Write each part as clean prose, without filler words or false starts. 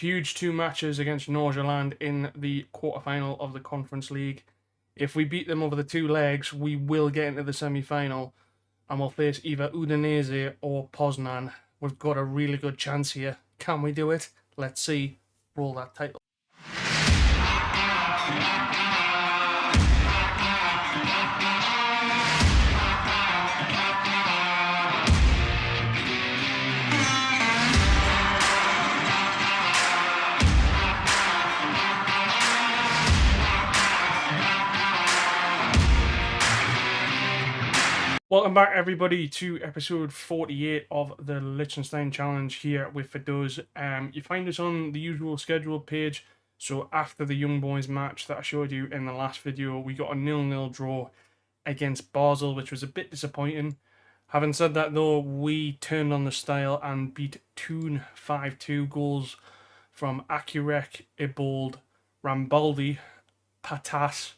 huge 2 matches against Nordsjælland in the quarterfinal of the Conference League. If we beat them over the 2 legs, we will get into the semi-final and we'll face either Udinese or Poznan. We've got a really good chance here. Can we do it? Let's see. Roll that title. Welcome back, everybody, to episode 48 of the Liechtenstein Challenge here with Vaduz. You find us on the usual schedule page. So after the Young Boys match that I showed you in the last video, we got a 0-0 draw against Basel, which was a bit disappointing. Having said that, though, we turned on the style and beat Thun 5-2, goals from Akurek, Ibold, Rambaldi, Patas,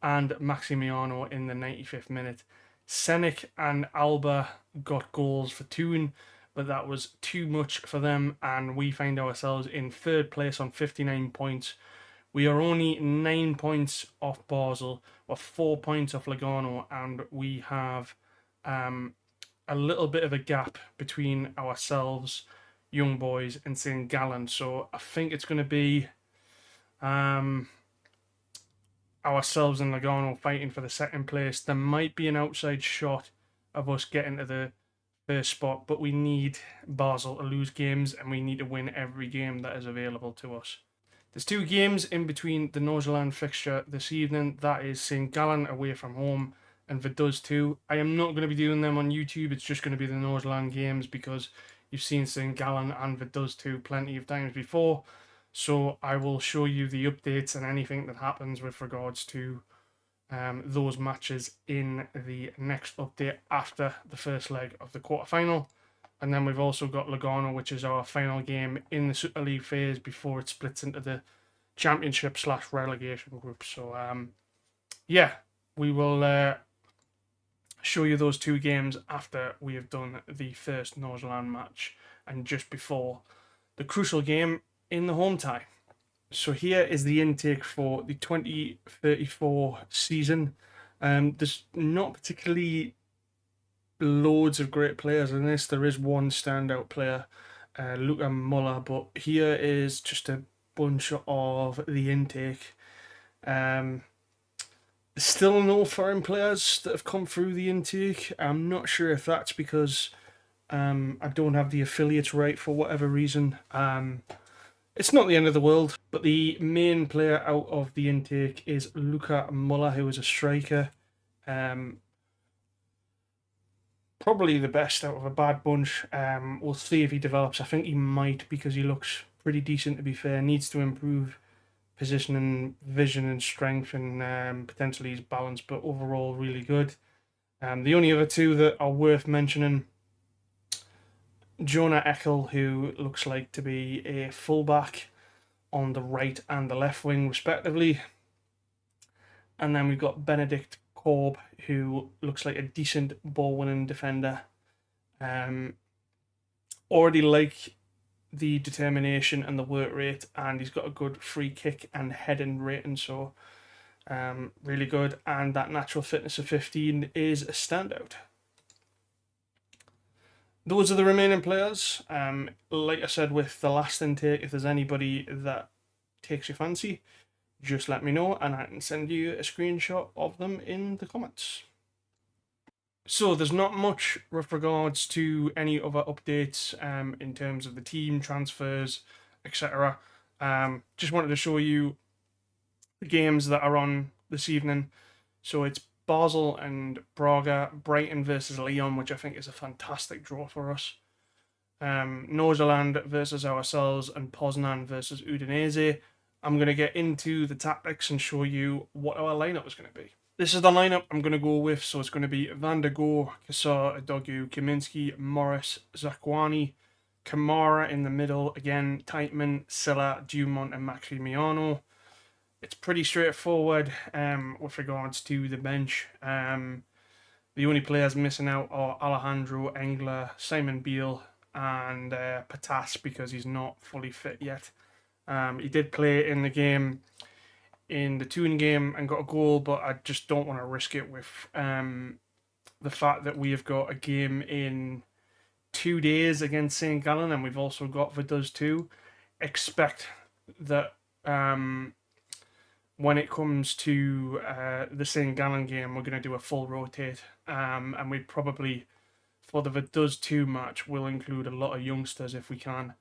and Maximiano in the 95th minute. Senik and Alba got goals for Thun, but that was too much for them, and we find ourselves in 3rd place on 59 points. We are only 9 points off Basel, or 4 points off Lugano, and we have a little bit of a gap between ourselves, Young Boys, and St. Gallen. So I think it's going to be ourselves and Lugano fighting for the 2nd place. There might be an outside shot of us getting to the 1st spot, but we need Basel to lose games and we need to win every game that is available to us. There's 2 games in between the Nordsjælland fixture this evening. That is St. Gallen away from home and Vaduz 2. I am not going to be doing them on YouTube. It's just going to be the Nordsjælland games because you've seen St. Gallen and Vaduz 2 plenty of times before. So I will show you the updates and anything that happens with regards to those matches in the next update after the first leg of the quarterfinal. And then we've also got Lugano, which is our final game in the Super League phase before it splits into the Championship/relegation group. So yeah, we will show you those 2 games after we have done the first Nordsjælland match and just before the crucial game in the home tie. So here is the intake for the 2034 season. There's not particularly loads of great players in this. There is one standout player, Luca Muller, but here is just a bunch of the intake. There's still no foreign players that have come through the intake. I'm not sure if that's because I don't have the affiliates right for whatever reason. It's not the end of the world, but the main player out of the intake is Luca Muller, who is a striker. Probably the best out of a bad bunch. We'll see if he develops. I think he might because he looks pretty decent, to be fair. Needs to improve positioning, vision and strength, and potentially his balance, but overall really good. The only other 2 that are worth mentioning, Jonah Eckel, who looks like to be a fullback on the right and the left wing respectively. And then we've got Benedict Korb, who looks like a decent ball-winning defender. Already like the determination and the work rate, and he's got a good free kick and heading rating, so really good. And that natural fitness of 15 is a standout. Those are the remaining players. Like I said with the last intake, if there's anybody that takes your fancy, just let me know and I can send you a screenshot of them in the comments. So there's not much with regards to any other updates in terms of the team, transfers, etc. Just wanted to show you the games that are on this evening. So it's Basel and Braga, Brighton versus Lyon, which I think is a fantastic draw for us. Nordsjælland versus ourselves and Poznan versus Udinese. I'm going to get into the tactics and show you what our lineup is going to be. This is the lineup I'm going to go with. So it's going to be Van der Goor, Kassar, Adogu, Kaminski, Morris, Zakwani, Kamara in the middle. Again, Teitman, Silla, Dumont and Maximiano. It's pretty straightforward with regards to the bench. The only players missing out are Alejandro, Engler, Simon Beale and Patas because he's not fully fit yet. He did play in the game, in the Toon game, and got a goal, but I just don't want to risk it with the fact that we have got a game in 2 days against St. Gallen, and we've also got Vaduz too. Expect that when it comes to the St. Gallen game, we're going to do a full rotate, and we probably, for the Vaduz 2 match, will include a lot of youngsters if we can.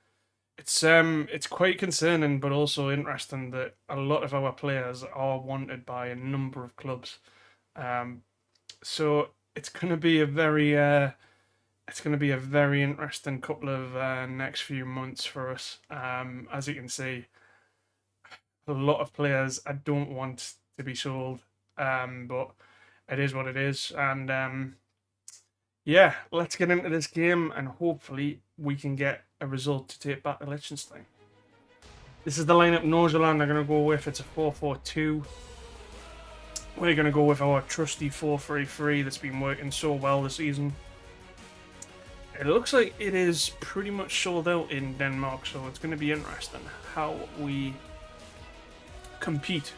It's quite concerning, but also interesting that a lot of our players are wanted by a number of clubs. So it's going to be a very interesting couple of next few months for us. As you can see, a lot of players I don't want to be sold, but it is what it is. And yeah, let's get into this game, and hopefully we can get a result to take back to Liechtenstein. This is the lineup Nordsjælland are going to go with. It's a 4-4-2. We're going to go with our trusty 4-3-3 that's been working so well this season. It looks like it is pretty much sold out in Denmark, so it's going to be interesting how we compete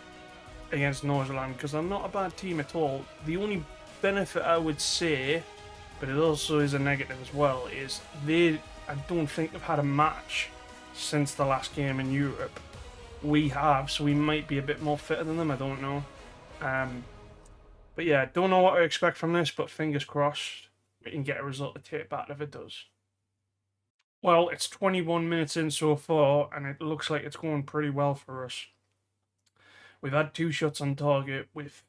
against Nordsjælland, because they're not a bad team at all. The only benefit I would say, but it also is a negative as well, is I don't think they've had a match since the last game in Europe. We have, so we might be a bit more fitter than them, I don't know. But yeah, don't know what to expect from this, but fingers crossed we can get a result to take back if it does. Well, it's 21 minutes in so far, and it looks like it's going pretty well for us. We've had 2 shots on target with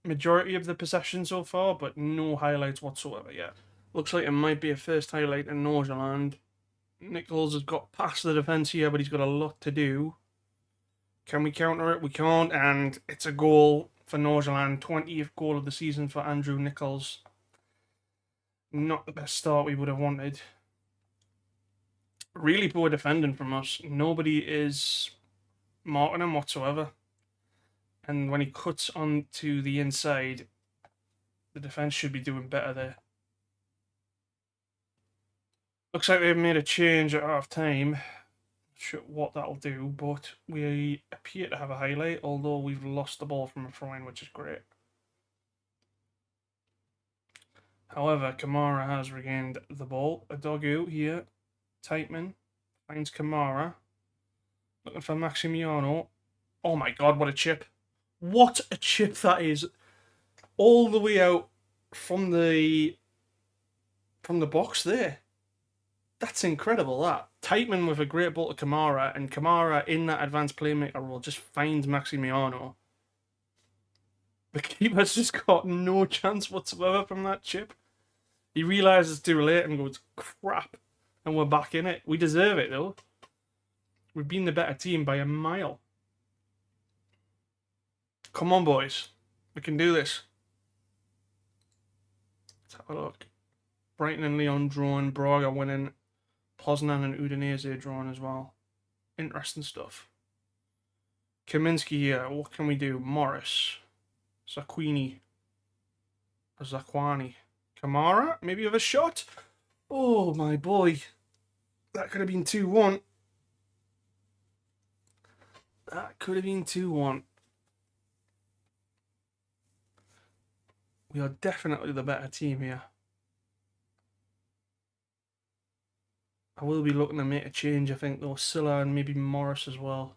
majority of the possession so far, but no highlights whatsoever yet. Looks like it might be a first highlight in Nordsjælland. Nichols has got past the defence here, but he's got a lot to do. Can we counter it? We can't, and it's a goal for Nordsjælland. 20th goal of the season for Andrew Nichols. Not the best start we would have wanted. Really poor defending from us. Nobody is marking him whatsoever. And when he cuts onto the inside, the defence should be doing better there. Looks like they've made a change at half time. Not sure what that'll do, but we appear to have a highlight, although we've lost the ball from a throw-in, which is great. However, Kamara has regained the ball. A doggo here. Tightman finds Kamara. Looking for Maximiano. Oh my god, what a chip. What a chip that is. All the way out from the box there. That's incredible, that. Tightman with a great ball to Kamara, and Kamara in that advanced playmaker role just finds Maximiano. The keeper's just got no chance whatsoever from that chip. He realises too late and goes, crap, and we're back in it. We deserve it, though. We've been the better team by a mile. Come on, boys. We can do this. Let's have a look. Brighton and Lyon drawn. Braga winning. Poznan and Udinese drawn as well. Interesting stuff. Kaminsky here. What can we do? Morris. Zakwani. Kamara? Maybe with a shot? Oh, my boy. That could have been 2-1. That could have been 2-1. We are definitely the better team here. I will be looking to make a change, I think, though. Silla and maybe Morris as well.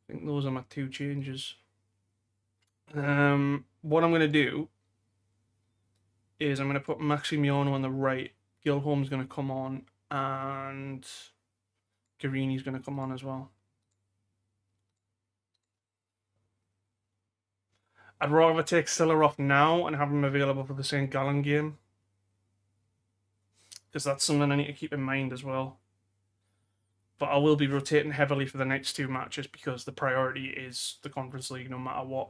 I think those are my 2 changes. What I'm going to do is I'm going to put Maximiano on the right. Gilholm's going to come on, and Garini's going to come on as well. I'd rather take Silla off now and have him available for the St. Gallen game, because that's something I need to keep in mind as well. But I will be rotating heavily for the next 2 matches, because the priority is the Conference League no matter what.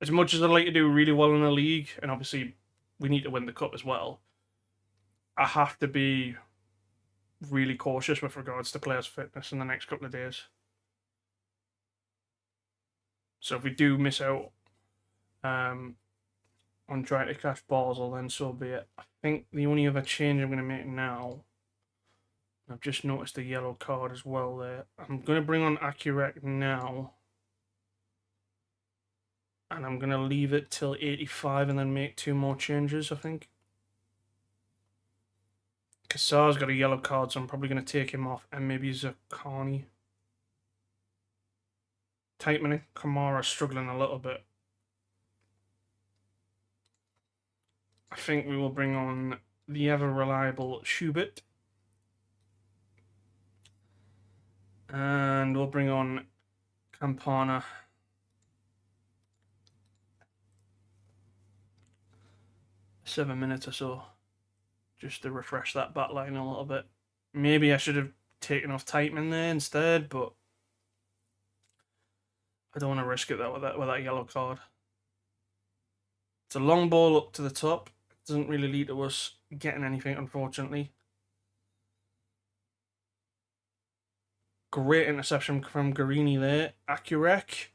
As much as I'd like to do really well in the league, and obviously we need to win the cup as well, I have to be really cautious with regards to players' fitness in the next couple of days. So if we do miss out on trying to catch balls, well then so be it. I think the only other change I'm going to make now, I've just noticed a yellow card as well there. I'm going to bring on Accurate now. And I'm going to leave it till 85 and then make 2 more changes, I think. Kassar's got a yellow card, so I'm probably going to take him off. And maybe Zakani. Tightening. Kamara struggling a little bit. I think we will bring on the ever-reliable Schubert. And we'll bring on Campana. Seven minutes or so. Just to refresh that back line a little bit. Maybe I should have taken off Tightman there instead, but I don't want to risk it with that yellow card. It's a long ball up to the top. It doesn't really lead to us getting anything, unfortunately. Great interception from Guarini there. Accurate.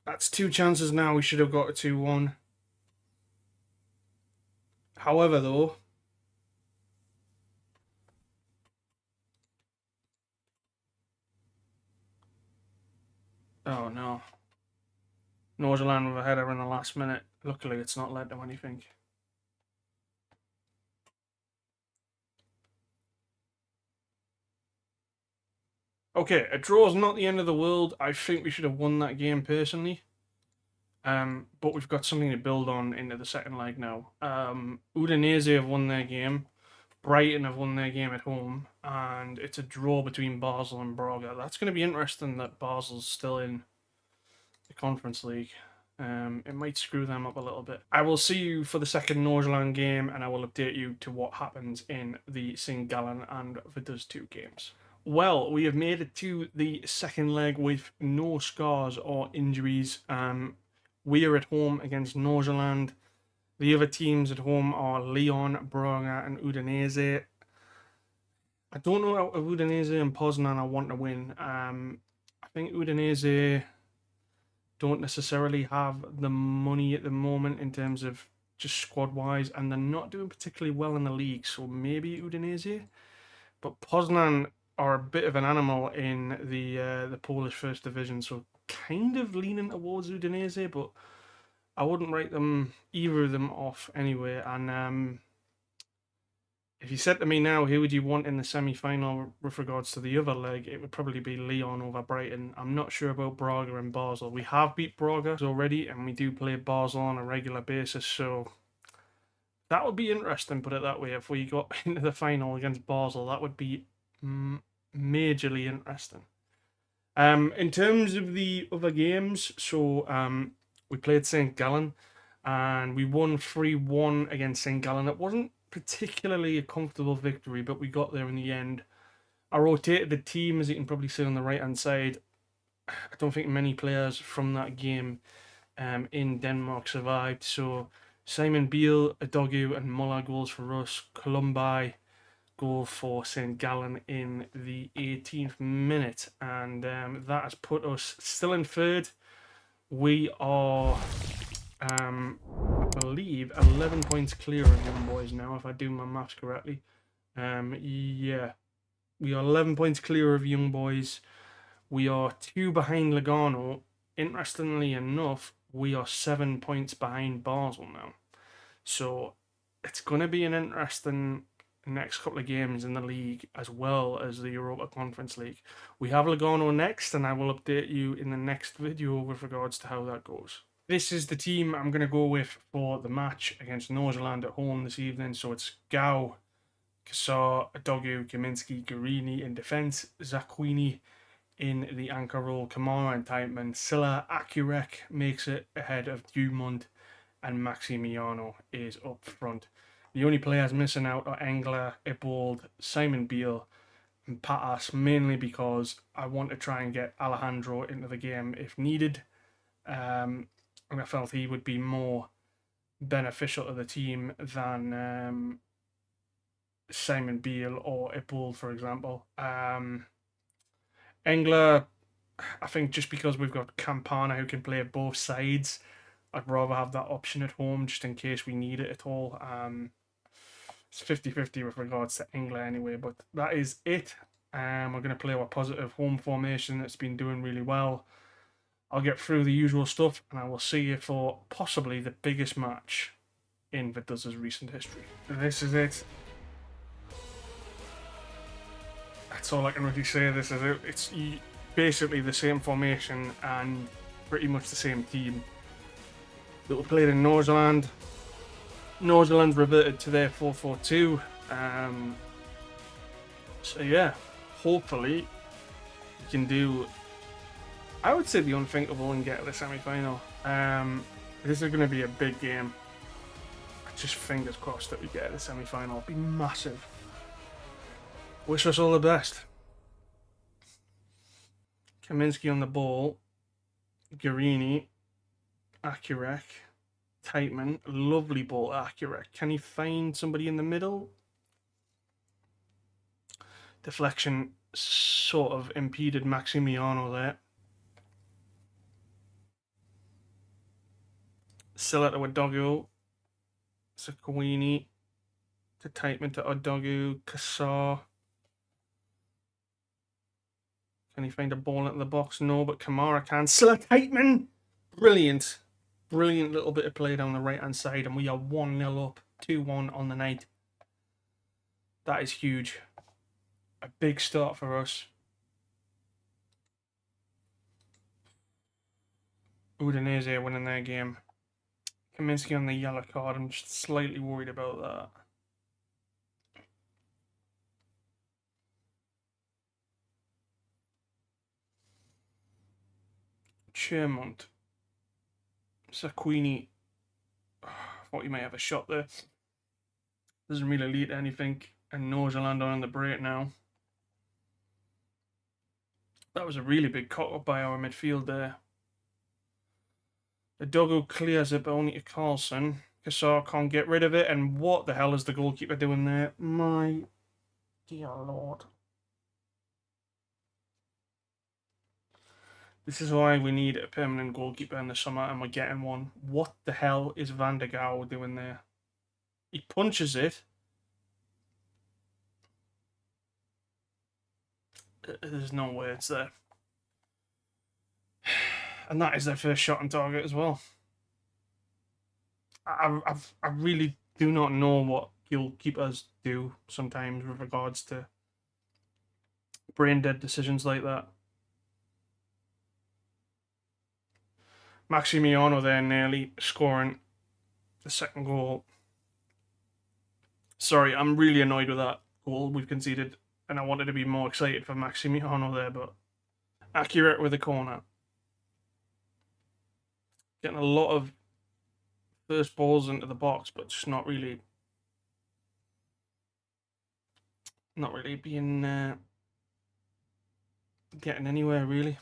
That's 2 chances now. We should have got a 2-1. However, though, oh no. Nordsjælland with a header in the last minute. Luckily, it's not led to anything. Okay, a draw is not the end of the world. I think we should have won that game personally. But we've got something to build on into the second leg now. Udinese have won their game. Brighton have won their game at home. And it's a draw between Basel and Braga. That's going to be interesting that Basel's still in the Conference League. It might screw them up a little bit. I will see you for the second Nordsjælland game, and I will update you to what happens in the St. Gallen and Vaduz 2 games. Well, we have made it to the second leg with no scars or injuries. We are at home against Nordsjælland. The other teams at home are Lyon, Braga, and Udinese. I don't know out of Udinese and Poznan I want to win. I think Udinese don't necessarily have the money at the moment in terms of just squad-wise, and they're not doing particularly well in the league, so maybe Udinese. But Poznan are a bit of an animal in the Polish First Division, so kind of leaning towards Udinese, but I wouldn't write either of them off anyway. And if you said to me now, who would you want in the semi-final with regards to the other leg, it would probably be Lyon over Brighton. I'm not sure about Braga and Basel. We have beat Braga already, and we do play Basel on a regular basis, so that would be interesting, put it that way. If we got into the final against Basel, that would be majorly interesting. In terms of the other games, so we played St. Gallen and we won 3-1 against St. Gallen. It wasn't particularly a comfortable victory, but we got there in the end. I rotated the team, as you can probably see on the right hand side. I don't think many players from that game in Denmark survived. So Simon Beale, Adogu, and Muller goals for us. Columbi goal for St. Gallen in the 18th minute, and that has put us still in third. We are, I believe, 11 points clear of Young Boys now, if I do my maths correctly. Yeah, we are 11 points clear of Young Boys. We are 2 behind Lugano. Interestingly enough, we are 7 points behind Basel now. So it's going to be an interesting next couple of games in the league as well as the Europa Conference League. We have Lugano next, and I will update you in the next video with regards to how that goes. This is the team I'm going to go with for the match against Nordsjælland at home this evening. So it's Gao, Kassar, Adogu, Kaminski, Guarini in defence, Zakwini in the anchor role, Kamara and Tightman, Silla, Accurek makes it ahead of Dumont, and Maximiano is up front. The only players missing out are Engler, Ibold, Simon Beale, and Patas, mainly because I want to try and get Alejandro into the game if needed. And I felt he would be more beneficial to the team than Simon Beale or Ibold, for example. Engler, I think just because we've got Campana who can play both sides, I'd rather have that option at home just in case we need it at all. It's 50-50 with regards to England anyway, but that is it. We're going to play our positive home formation that's been doing really well. I'll get through the usual stuff, and I will see you for possibly the biggest match in Vaduz's recent history. This is it. That's all I can really say. This is it. It's basically the same formation and pretty much the same team that we played in Nordsjælland. Nordsjælland's reverted to their 4-4-2. So yeah, hopefully we can do, I would say, the unthinkable and get to the semi-final. This is going to be a big game. Just fingers crossed that we get to the semi-final. It'll be massive. Wish us all the best. Kaminski on the ball. Guarini. Akurek. Tightman. Lovely ball, Akurek. Can he find somebody in the middle? Deflection sort of impeded Maximiano there. Silla to Odogu. Sakawini to Tightman to Odogu. Kassar. Can he find a ball into the box? No, but Kamara can. Silla Tightman! Brilliant. Brilliant little bit of play down the right-hand side, and we are 1-0 up, 2-1 on the night. That is huge. A big start for us. Udinese winning their game. Kaminski on the yellow card. I'm just slightly worried about that. Chermont. Sakawini. Thought he might have a shot there. Doesn't really lead to anything. And Nordsjælland on the break now. That was a really big cut up by our midfield there. The Dogo clears it, but only to Carlson. Kassar can't get rid of it. And what the hell is the goalkeeper doing there? My dear Lord. This is why we need a permanent goalkeeper in the summer, and we're getting one. What the hell is Van der Gaal doing there? He punches it. There's no words there. And that is their first shot on target as well. I really do not know what goalkeepers do sometimes with regards to brain dead decisions like that. Maximiano there nearly scoring the second goal. Sorry, I'm really annoyed with that goal we've conceded, and I wanted to be more excited for Maximiano there, but accurate with the corner. Getting a lot of first balls into the box, but just not really being getting anywhere really.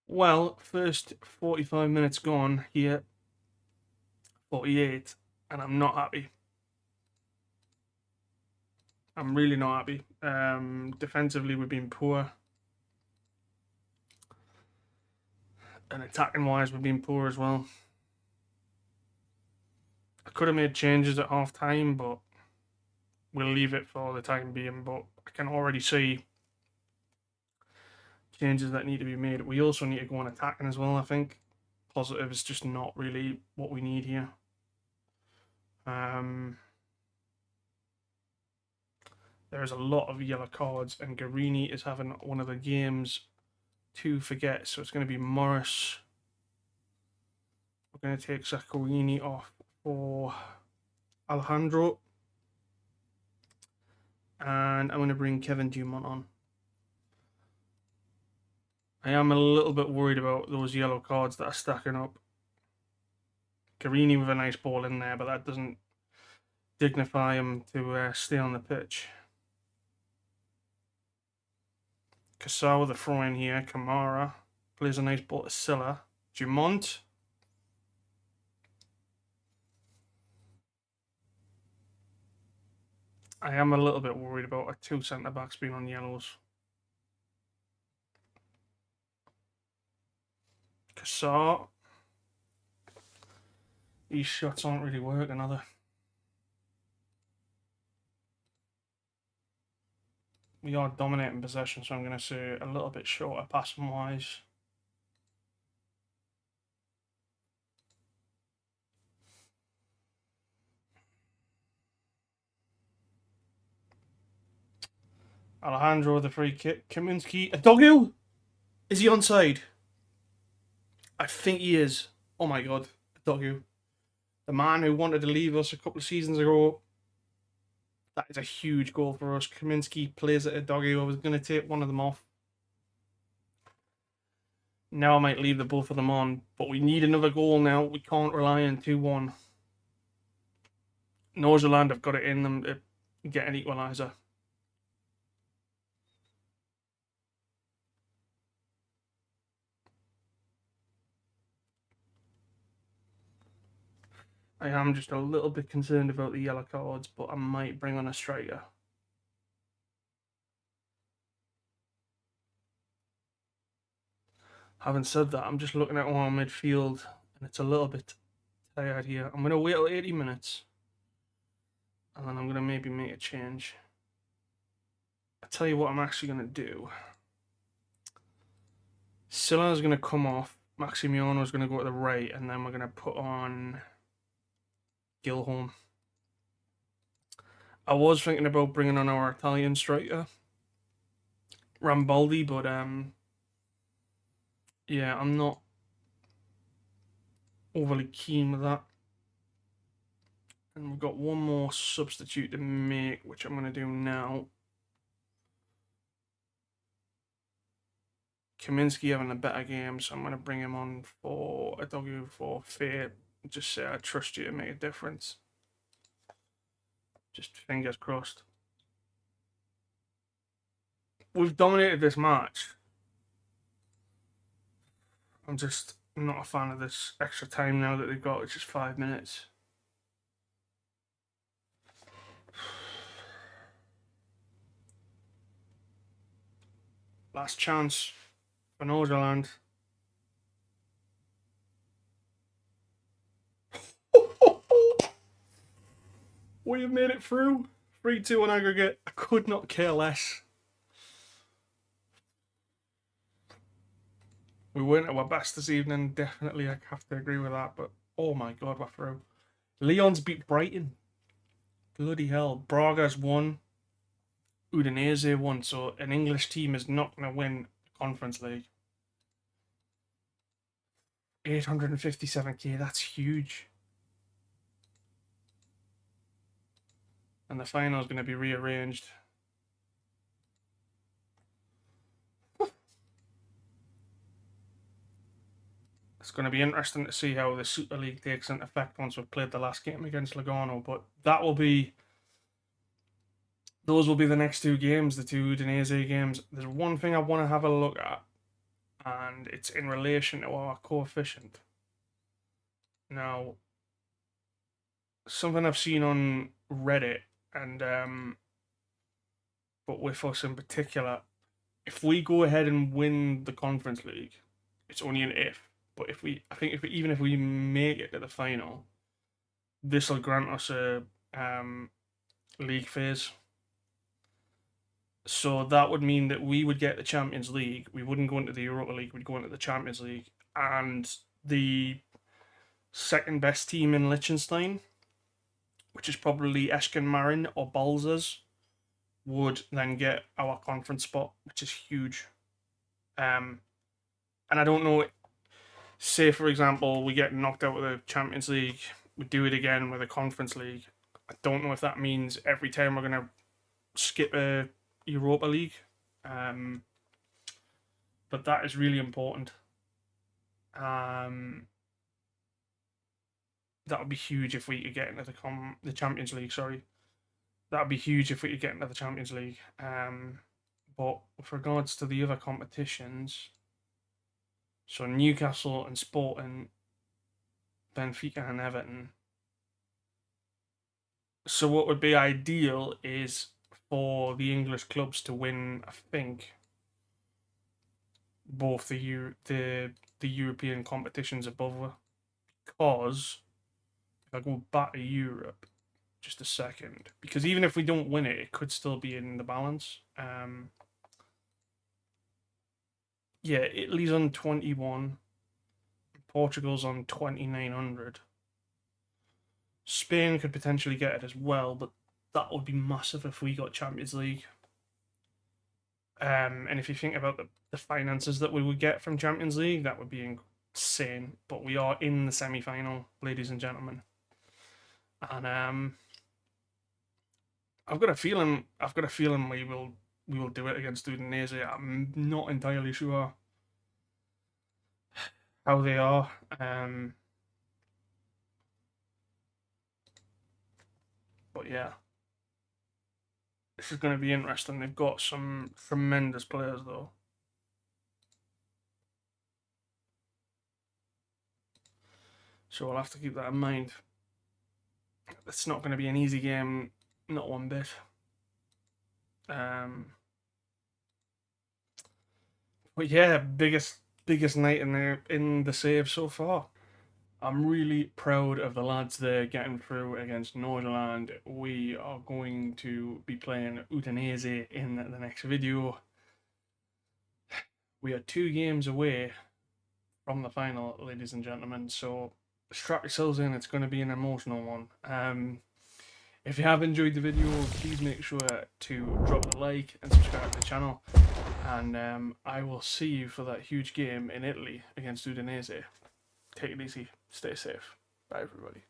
Well, first 45 minutes gone here, 48, and I'm not happy. I'm really not happy. Defensively, we've been poor. And attacking-wise, we've been poor as well. I could have made changes at half-time, but we'll leave it for the time being. But I can already see changes that need to be made. We also need to go on attacking as well, I think. Positive is just not really what we need here. There's a lot of yellow cards, and Guarini is having one of the games to forget. So it's going to be Morris. We're going to take Sakawini off for Alejandro. And I'm going to bring Kevin Dumont on. I am a little bit worried about those yellow cards that are stacking up. Guarini with a nice ball in there, but that doesn't dignify him to stay on the pitch. Kassar with a throw in here. Kamara plays a nice ball to Silla. Dumont. I am a little bit worried about our two centre-backs being on yellows. Kassar. These shots aren't really working, are they? we are dominating possession, so I'm going to say a little bit shorter passing wise. Alejandro with the free kick. Kaminsky. A doggo? Is he onside? I think he is. Oh my god. A doggo. The man who wanted to leave us a couple of seasons ago. That is a huge goal for us. Kaminsky plays at a doggo. I was going to take one of them off. Now I might leave the both of them on. But we need another goal now. We can't rely on 2-1. Nordsjælland have got it in them to get an equaliser. I am just a little bit concerned about the yellow cards, but I might bring on a striker. Having said that, I'm just looking at our midfield, and it's a little bit tired here. I'm going to wait till 80 minutes, and then I'm going to maybe make a change. I'll tell you what I'm actually going to do. Silla's going to come off. Maximiano's going to go to the right, and then we're going to put on Gilholm. I was thinking about bringing on our Italian striker, Rambaldi, but yeah, I'm not overly keen with that. And we've got one more substitute to make, which I'm going to do now. Kaminsky having a better game, so I'm going to bring him on for a doggo for Fate. Just say I trust you to make a difference. Just fingers crossed. We've dominated this match. I'm just not a fan of this extra time now that they've got. It's just 5 minutes. Last chance for Nordsjælland. We have made it through. 3-2 on aggregate. I could not care less. We weren't at our best this evening. Definitely, I have to agree with that. But oh my god, we're through. Leon's beat Brighton. Bloody hell. Braga's won. Udinese won. So an English team is not going to win the Conference League. 857k. That's huge. And the final is going to be rearranged. It's going to be interesting to see how the Super League takes into effect once we've played the last game against Lugano. But that will be... Those will be the next two games, the two Udinese games. There's one thing I want to have a look at, and it's in relation to our coefficient. Now, something I've seen on Reddit, and but with us in particular, if we go ahead and win the Conference League, it's only an if. But even if we make it to the final, this will grant us a league phase. So that would mean that we would get the Champions League. We wouldn't go into the Europa League. We'd go into the Champions League, and the second best team in Liechtenstein, which is probably Eschken Marin or Balzers, would then get our conference spot, which is huge. And I don't know. Say, for example, we get knocked out of the Champions League, we do it again with a Conference League. I don't know if that means every time we're going to skip a Europa League. But that is really important. That would be huge if we could get into the Champions League, sorry. That would be huge if we could get into the Champions League. But with regards to the other competitions... So Newcastle and Sporting, Benfica and Everton. So what would be ideal is for the English clubs to win, I think, both the European competitions above her. Because if I go back to Europe, just a second, because even if we don't win it, it could still be in the balance. Yeah, Italy's on 21. Portugal's on 2,900. Spain could potentially get it as well, but that would be massive if we got Champions League. And if you think about the finances that we would get from Champions League, that would be insane. But we are in the semi-final, ladies and gentlemen, and I've got a feeling we will do it against Udinese. I'm not entirely sure how they are. But yeah, this is going to be interesting. They've got some tremendous players though. So we'll have to keep that in mind. It's not going to be an easy game, not one bit. But yeah, biggest night in the save so far. I'm really proud of the lads there getting through against Nordsjælland. We are going to be playing Udinese in the next video. We are 2 games away from the final, ladies and gentlemen, so strap yourselves in. It's going to be an emotional one. If you have enjoyed the video, please make sure to drop a like and subscribe to the channel. And I will see you for that huge game in Italy against Udinese. Take it easy. Stay safe. Bye, everybody.